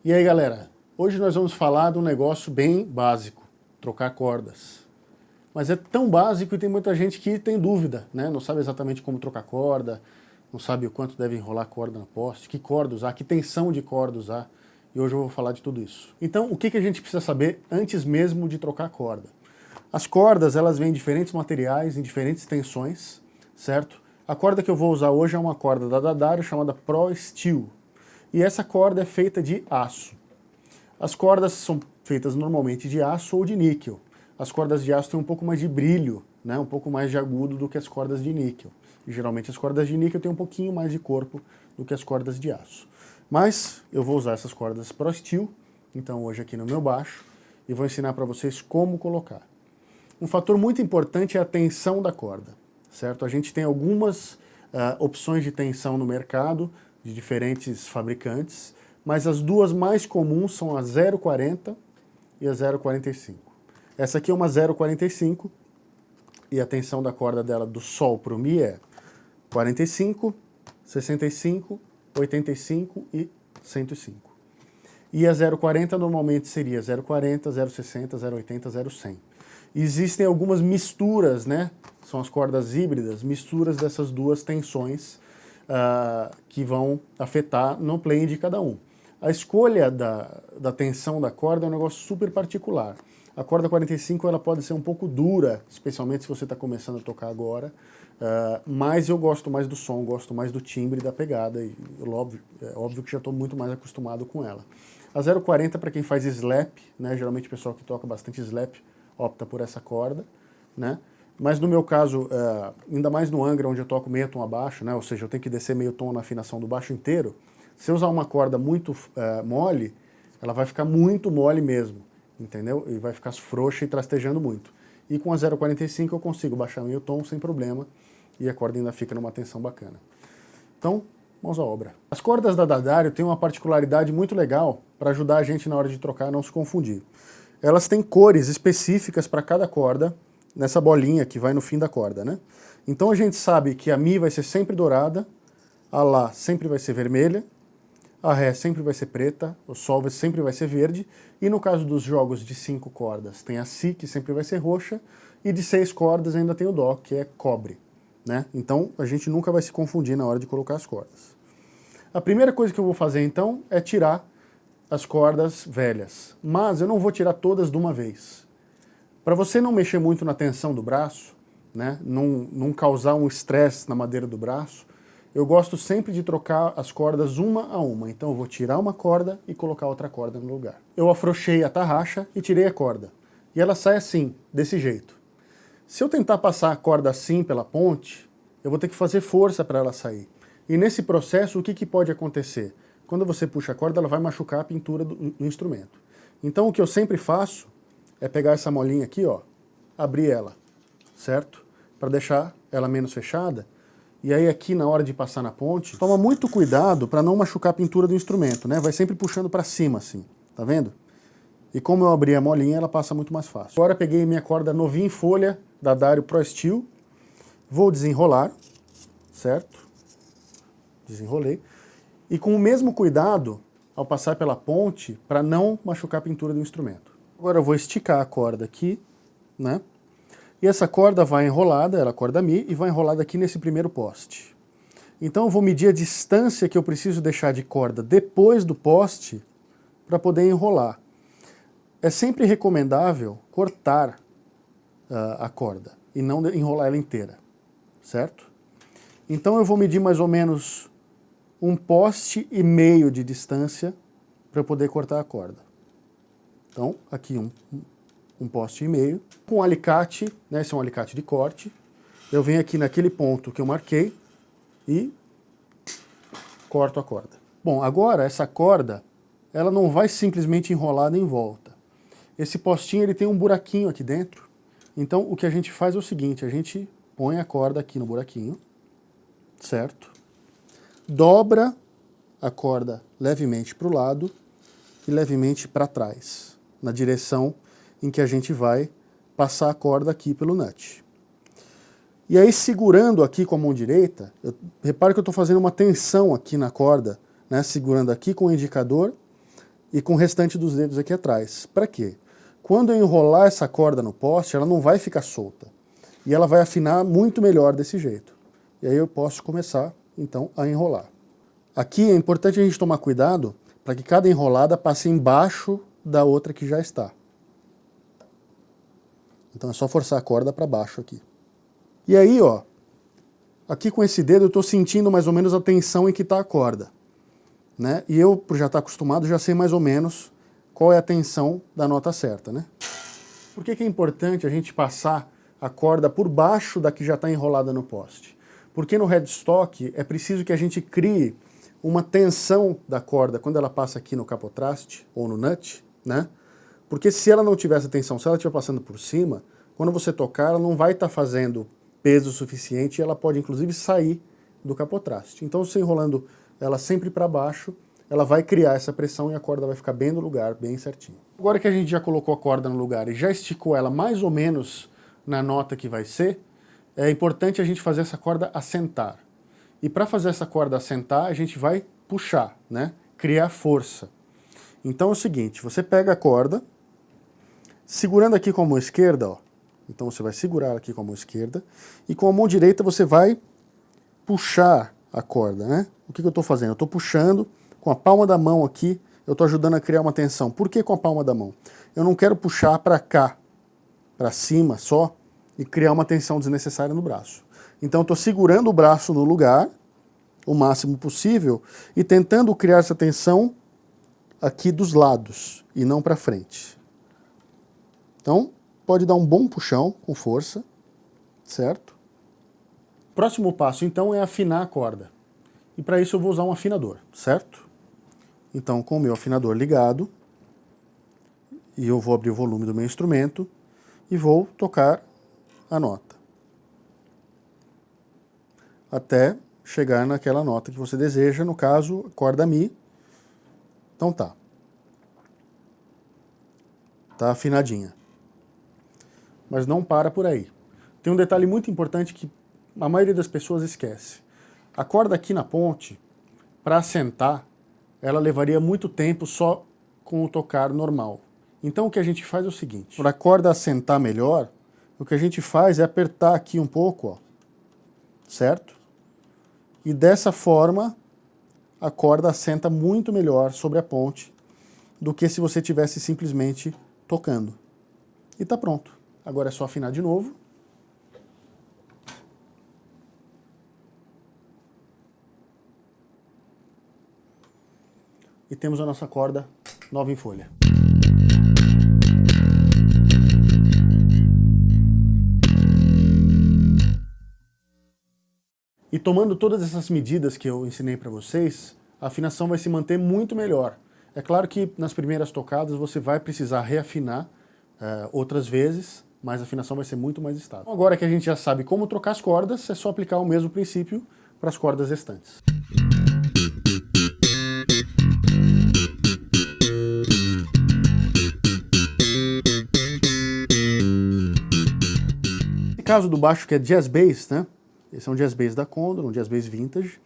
E aí galera, hoje nós vamos falar de um negócio bem básico, trocar cordas. Mas é tão básico e tem muita gente que tem dúvida, né? Não sabe exatamente como trocar corda, não sabe o quanto deve enrolar a corda na poste, que corda usar, que tensão de corda usar. E hoje eu vou falar de tudo isso. Então, o que a gente precisa saber antes mesmo de trocar corda? As cordas, elas vêm em diferentes materiais, em diferentes tensões, certo? A corda que eu vou usar hoje é uma corda da Daddario chamada Pro Steel. E essa corda é feita de aço. As cordas são feitas normalmente de aço ou de níquel. As cordas de aço têm um pouco mais de brilho, né? Um pouco mais de agudo do que as cordas de níquel. E geralmente as cordas de níquel têm um pouquinho mais de corpo do que as cordas de aço. Mas eu vou usar essas cordas Pro Steel, então hoje aqui no meu baixo, e vou ensinar para vocês como colocar. Um fator muito importante é a tensão da corda, certo? A gente tem algumas opções de tensão no mercado, de diferentes fabricantes, mas as duas mais comuns são a 0,40 e a 0,45. Essa aqui é uma 0,45 e a tensão da corda dela do Sol para o Mi é 45, 65, 85 e 105. E a 0,40 normalmente seria 0,40, 0,60, 0,80, 0,100. Existem algumas misturas, né? São as cordas híbridas, misturas dessas duas tensões que vão afetar no plane de cada um. A escolha da tensão da corda é um negócio super particular. A corda 45 ela pode ser um pouco dura, especialmente se você está começando a tocar agora, mas eu gosto mais do som, gosto mais do timbre da pegada, e óbvio que já estou muito mais acostumado com ela. A 0,40 para quem faz slap, né, geralmente o pessoal que toca bastante slap opta por essa corda, né? Mas no meu caso, ainda mais no Angra, onde eu toco meio tom abaixo, né? Ou seja, eu tenho que descer meio tom na afinação do baixo inteiro, se eu usar uma corda muito mole, ela vai ficar muito mole mesmo, entendeu? E vai ficar frouxa e trastejando muito. E com a 0,45 eu consigo baixar meio tom sem problema, e a corda ainda fica numa tensão bacana. Então, mãos à obra. As cordas da Daddario têm uma particularidade muito legal para ajudar a gente na hora de trocar a não se confundir. Elas têm cores específicas para cada corda, nessa bolinha que vai no fim da corda, né? Então a gente sabe que a Mi vai ser sempre dourada, a Lá sempre vai ser vermelha, a Ré sempre vai ser preta, o Sol sempre vai ser verde, e no caso dos jogos de 5 cordas tem a Si, que sempre vai ser roxa, e de 6 cordas ainda tem o Dó, que é cobre, né? Então a gente nunca vai se confundir na hora de colocar as cordas. A primeira coisa que eu vou fazer então é tirar as cordas velhas, mas eu não vou tirar todas de uma vez. Para você não mexer muito na tensão do braço, né, não causar um estresse na madeira do braço, eu gosto sempre de trocar as cordas uma a uma. Então eu vou tirar uma corda e colocar outra corda no lugar. Eu afrouxei a tarraxa e tirei a corda. E ela sai assim, desse jeito. Se eu tentar passar a corda assim pela ponte, eu vou ter que fazer força para ela sair. E nesse processo, o que pode acontecer? Quando você puxa a corda, ela vai machucar a pintura do instrumento. Então o que eu sempre faço é pegar essa molinha aqui, ó, abrir ela, certo? Para deixar ela menos fechada. E aí aqui na hora de passar na ponte, toma muito cuidado para não machucar a pintura do instrumento, né? Vai sempre puxando para cima assim, tá vendo? E como eu abri a molinha, ela passa muito mais fácil. Agora peguei minha corda novinha em folha, da Daddario Pro Steel, vou desenrolar, certo? Desenrolei. E com o mesmo cuidado, ao passar pela ponte, para não machucar a pintura do instrumento. Agora eu vou esticar a corda aqui, né? E essa corda vai enrolada, ela é a corda Mi, e vai enrolada aqui nesse primeiro poste. Então eu vou medir a distância que eu preciso deixar de corda depois do poste para poder enrolar. É sempre recomendável cortar a corda e não enrolar ela inteira, certo? Então eu vou medir mais ou menos 1,5 poste de distância para poder cortar a corda. Então, aqui um poste e meio. Com um alicate, né, esse é um alicate de corte, eu venho aqui naquele ponto que eu marquei e corto a corda. Bom, agora essa corda, ela não vai simplesmente enrolada em volta. Esse postinho ele tem um buraquinho aqui dentro, então o que a gente faz é o seguinte, a gente põe a corda aqui no buraquinho, certo? Dobra a corda levemente para o lado e levemente para trás, na direção em que a gente vai passar a corda aqui pelo nut. E aí, segurando aqui com a mão direita, repare que eu estou fazendo uma tensão aqui na corda, né, segurando aqui com o indicador e com o restante dos dedos aqui atrás. Para quê? Quando eu enrolar essa corda no poste, ela não vai ficar solta. E ela vai afinar muito melhor desse jeito. E aí eu posso começar, então, a enrolar. Aqui é importante a gente tomar cuidado para que cada enrolada passe embaixo da outra que já está. Então é só forçar a corda para baixo aqui. E aí, ó, aqui com esse dedo eu estou sentindo mais ou menos a tensão em que está a corda, né? E eu, por já estar acostumado, já sei mais ou menos qual é a tensão da nota certa, né? Por que é importante a gente passar a corda por baixo da que já está enrolada no poste? Porque no headstock é preciso que a gente crie uma tensão da corda quando ela passa aqui no capotraste ou no nut, né? Porque se ela não tiver essa tensão, se ela estiver passando por cima, quando você tocar, ela não vai estar fazendo peso suficiente e ela pode inclusive sair do capotraste. Então, você enrolando ela sempre para baixo, ela vai criar essa pressão e a corda vai ficar bem no lugar, bem certinho. Agora que a gente já colocou a corda no lugar e já esticou ela mais ou menos na nota que vai ser, é importante a gente fazer essa corda assentar. E para fazer essa corda assentar, a gente vai puxar, né? Criar força. Então é o seguinte, você pega a corda, segurando aqui com a mão esquerda, ó. Então você vai segurar aqui com a mão esquerda, e com a mão direita você vai puxar a corda, né? O que eu estou fazendo? Eu estou puxando com a palma da mão aqui, eu estou ajudando a criar uma tensão. Por que com a palma da mão? Eu não quero puxar para cá, para cima só, e criar uma tensão desnecessária no braço. Então eu estou segurando o braço no lugar, o máximo possível, e tentando criar essa tensão aqui dos lados, e não para frente. Então, pode dar um bom puxão, com força, certo? Próximo passo, então, é afinar a corda. E para isso eu vou usar um afinador, certo? Então, com o meu afinador ligado, e eu vou abrir o volume do meu instrumento, e vou tocar a nota. Até chegar naquela nota que você deseja, no caso, corda Mi. Então tá. Tá afinadinha. Mas não para por aí. Tem um detalhe muito importante que a maioria das pessoas esquece. A corda aqui na ponte, para assentar, ela levaria muito tempo só com o tocar normal. Então o que a gente faz é o seguinte, para a corda assentar melhor, o que a gente faz é apertar aqui um pouco, ó, certo? E dessa forma, a corda assenta muito melhor sobre a ponte do que se você tivesse simplesmente tocando. E tá pronto. Agora é só afinar de novo. E temos a nossa corda nova em folha. E tomando todas essas medidas que eu ensinei para vocês, a afinação vai se manter muito melhor. É claro que nas primeiras tocadas você vai precisar reafinar outras vezes, mas a afinação vai ser muito mais estável. Agora que a gente já sabe como trocar as cordas, é só aplicar o mesmo princípio para as cordas restantes. No caso do baixo, que é jazz bass, né? Esse é um jazz bass da Condor, um jazz bass vintage.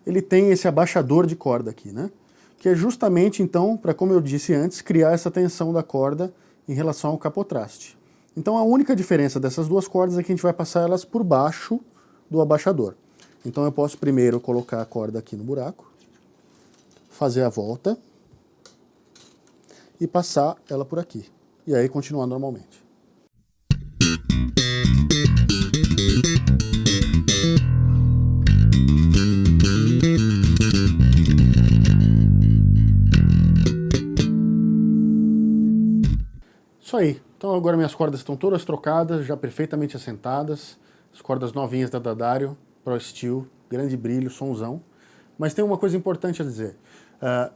Ele tem esse abaixador de corda aqui, né? Que é justamente, então, para, como eu disse antes, criar essa tensão da corda em relação ao capotraste. Então a única diferença dessas duas cordas é que a gente vai passar elas por baixo do abaixador. Então eu posso primeiro colocar a corda aqui no buraco, fazer a volta e passar ela por aqui. E aí continuar normalmente. Isso aí. Então agora minhas cordas estão todas trocadas, já perfeitamente assentadas. As cordas novinhas da D'Addario, Pro Steel, grande brilho, sonzão. Mas tem uma coisa importante a dizer.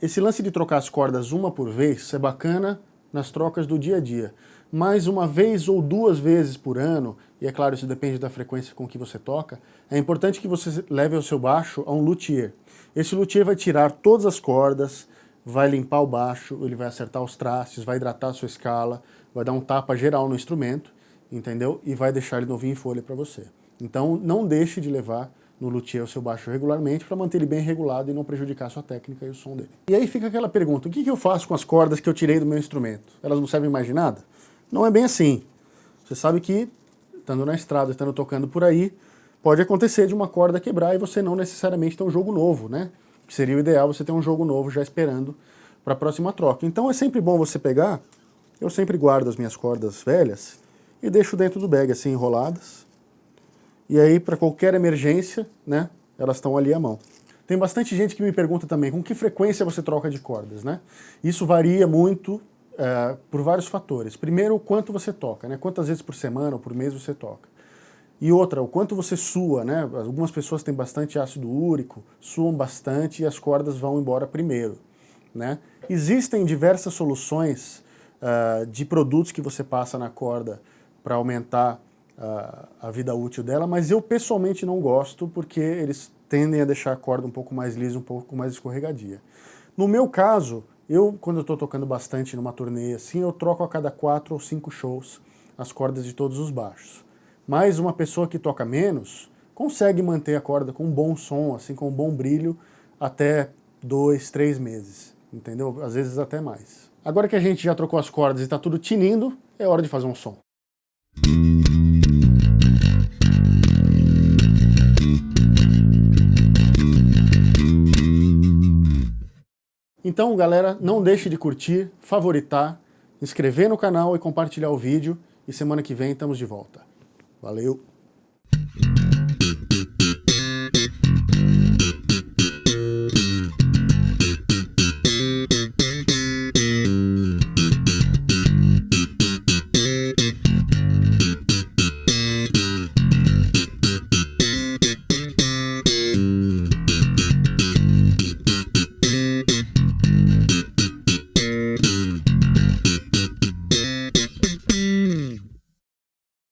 Esse lance de trocar as cordas uma por vez é bacana nas trocas do dia a dia. Mas uma vez ou duas vezes por ano, e é claro, isso depende da frequência com que você toca, é importante que você leve o seu baixo a um luthier. Esse luthier vai tirar todas as cordas, vai limpar o baixo, ele vai acertar os trastes, vai hidratar a sua escala, vai dar um tapa geral no instrumento, entendeu? E vai deixar ele novinho em folha para você. Então não deixe de levar no luthier o seu baixo regularmente para manter ele bem regulado e não prejudicar a sua técnica e o som dele. E aí fica aquela pergunta, o que eu faço com as cordas que eu tirei do meu instrumento? Elas não servem mais de nada? Não é bem assim. Você sabe que, estando na estrada, estando tocando por aí, pode acontecer de uma corda quebrar e você não necessariamente ter um jogo novo, né? Que seria o ideal você ter um jogo novo já esperando para a próxima troca. Então é sempre bom você pegar, eu sempre guardo as minhas cordas velhas e deixo dentro do bag assim enroladas. E aí, para qualquer emergência, né, elas estão ali à mão. Tem bastante gente que me pergunta também com que frequência você troca de cordas, né? Isso varia muito por vários fatores. Primeiro, o quanto você toca, né? Quantas vezes por semana ou por mês você toca. E outra, o quanto você sua, né? Algumas pessoas têm bastante ácido úrico, suam bastante e as cordas vão embora primeiro, né? Existem diversas soluções de produtos que você passa na corda para aumentar a vida útil dela, mas eu pessoalmente não gosto porque eles tendem a deixar a corda um pouco mais lisa, um pouco mais escorregadia. No meu caso, quando eu estou tocando bastante numa turnê assim, eu troco a cada 4 ou 5 shows as cordas de todos os baixos. Mas uma pessoa que toca menos consegue manter a corda com um bom som, assim, com um bom brilho, até 2, 3 meses, entendeu? Às vezes até mais. Agora que a gente já trocou as cordas e está tudo tinindo, é hora de fazer um som. Então, galera, não deixe de curtir, favoritar, inscrever no canal e compartilhar o vídeo. E semana que vem estamos de volta. Valeu!